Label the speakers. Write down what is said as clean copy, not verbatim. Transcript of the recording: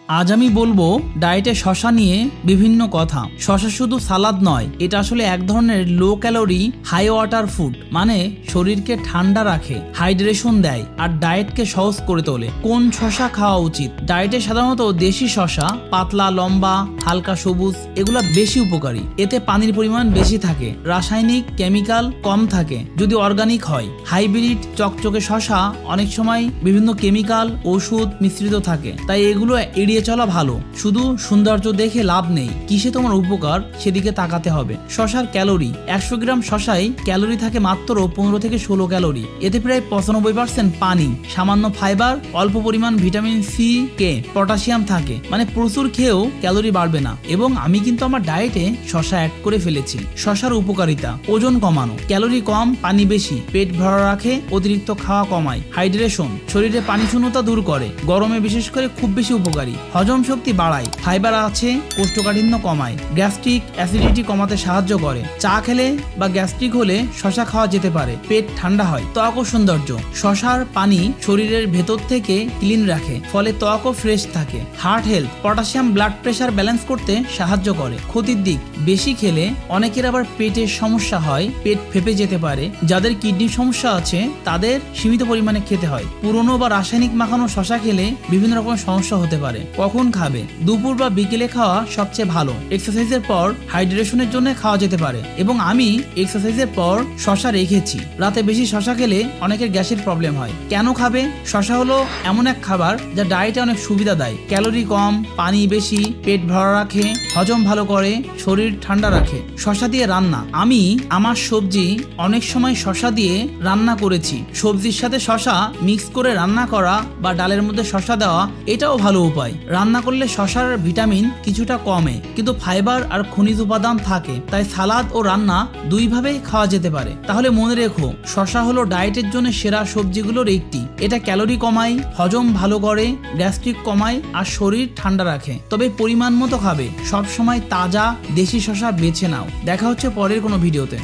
Speaker 1: আজ আমি বলবো ডায়েটে শশা নিয়ে বিভিন্ন কথা। শশা শুধু সালাদ নয়, এটা আসলে এক ধরনের low calorie high water food, মানে শরীরকে ঠান্ডা রাখে, হাইড্রেশন দেয় আর ডায়েটকে সহজ করে তোলে। কোন শশা খাওয়া উচিত? ডায়েটে সাধারণত দেশি শশা, পাতলা লম্বা হালকা সবুজ, এগুলা বেশি উপকারী। এতে পানির পরিমাণ বেশি থাকে, রাসায়নিক কেমিক্যাল কম থাকে যদি অর্গানিক হয়। হাইব্রিড চকচকে শশা অনেক সময় বিভিন্ন কেমিক্যাল ওষুধ মিশ্রিত থাকে, তাই এগুলো এড়িয়ে চলা ভালো। শুধু সৌন্দর্য দেখে লাভ নেই, কিসে তোমার উপকার সেদিকে তাকাতে হবে। শশার ক্যালোরি: 100 গ্রাম শশায় ক্যালোরি থাকে মাত্র 15 থেকে 16 ক্যালোরি। এতে প্রায় 95% পানি, সামান্য ফাইবার, অল্প পরিমাণ ভিটামিন সি কে পটাশিয়াম থাকে, মানে প্রচুর খেয়েও ক্যালোরি বাড়বে না। এবং আমি কিন্তু আমার ডায়েটে শশা অ্যাড করে ফেলেছি। শশার উপকারিতা: ওজন কমানো, ক্যালোরি কম পানি বেশি, পেট ভরা রাখে, অতিরিক্ত খাওয়া কমায়। হাইড্রেশন: শরীরে পানি শূন্যতা দূর করে, গরমে বিশেষ করে খুব বেশি উপকারী। হজম শক্তি বাড়ায়, ফাইবার আছে, কোষ্ঠকাঠিন্য কমায়। গ্যাস্ট্রিক অ্যাসিডিটি কমাতে সাহায্য করে। চা খেলে বা গ্যাস্ট্রিক হলে শশা খাওয়া যেতে পারে। পেট ঠান্ডা হয়। ত্বক ও সৌন্দর্য: শশার পানি শরীরের ভেতর থেকে ক্লিন রাখে, ফলে ত্বকও ফ্রেশ থাকে। Heart health: potassium blood pressure balance করতে সাহায্য করে। ক্ষতির দিক: বেশি খেলে অনেকের আবার পেটের সমস্যা হয়, পেট ফেপে যেতে পারে। যাদের কিডনির সমস্যা আছে তাদের সীমিত পরিমাণে খেতে হয়। পুরনো বা রাসায়নিক মাখানো শশা খেলে বিভিন্ন রকম সমস্যা হতে পারে। কখন খাবে? দুপুর বা বিকেলে খাওয়া সবচেয়ে ভালো। এক্সারসাইজের পর হাইড্রেশনের জন্য খাওয়া যেতে পারে। এবং আমি এক্সারসাইজের পর শশা রেখেছি। রাতে বেশি শশা খেলে অনেকের গ্যাসের প্রবলেম হয়। কেন খাবে? শশা হলো এমন এক খাবার যা ডায়েটে অনেক সুবিধা দেয়। ক্যালোরি কম, পানি বেশি, পেট ভরা রাখে, হজম ভালো করে, শরীর ঠান্ডা রাখে। শশা দিয়ে রান্না: আমি আমার সবজি অনেক সময় শশা দিয়ে রান্না করেছি। সবজির সাথে শশা মিক্স করে রান্না করা বা ডালের মধ্যে শশা দেওয়া, এটাও ভালো উপায়। রান্না করলে শশার ভিটামিন কিছুটা কমে, কিন্তু ফাইবার আর খনিজ উপাদান থাকে, তাই সালাদ ও রান্না দুইভাবেই খাওয়া যেতে পারে। তাহলে মনে রেখো, শশা হলো ডায়েটের জন্য সেরা সবজিগুলোর একটি। এটা ক্যালোরি কমায়, হজম ভালো করে, গ্যাস্ট্রিক কমায় আর শরীর ঠান্ডা রাখে। তবে পরিমাণ মতো খাবে। সব সময় তাজা দেশি শশা বেছে নাও। দেখা হচ্ছে পরের কোনো ভিডিওতে।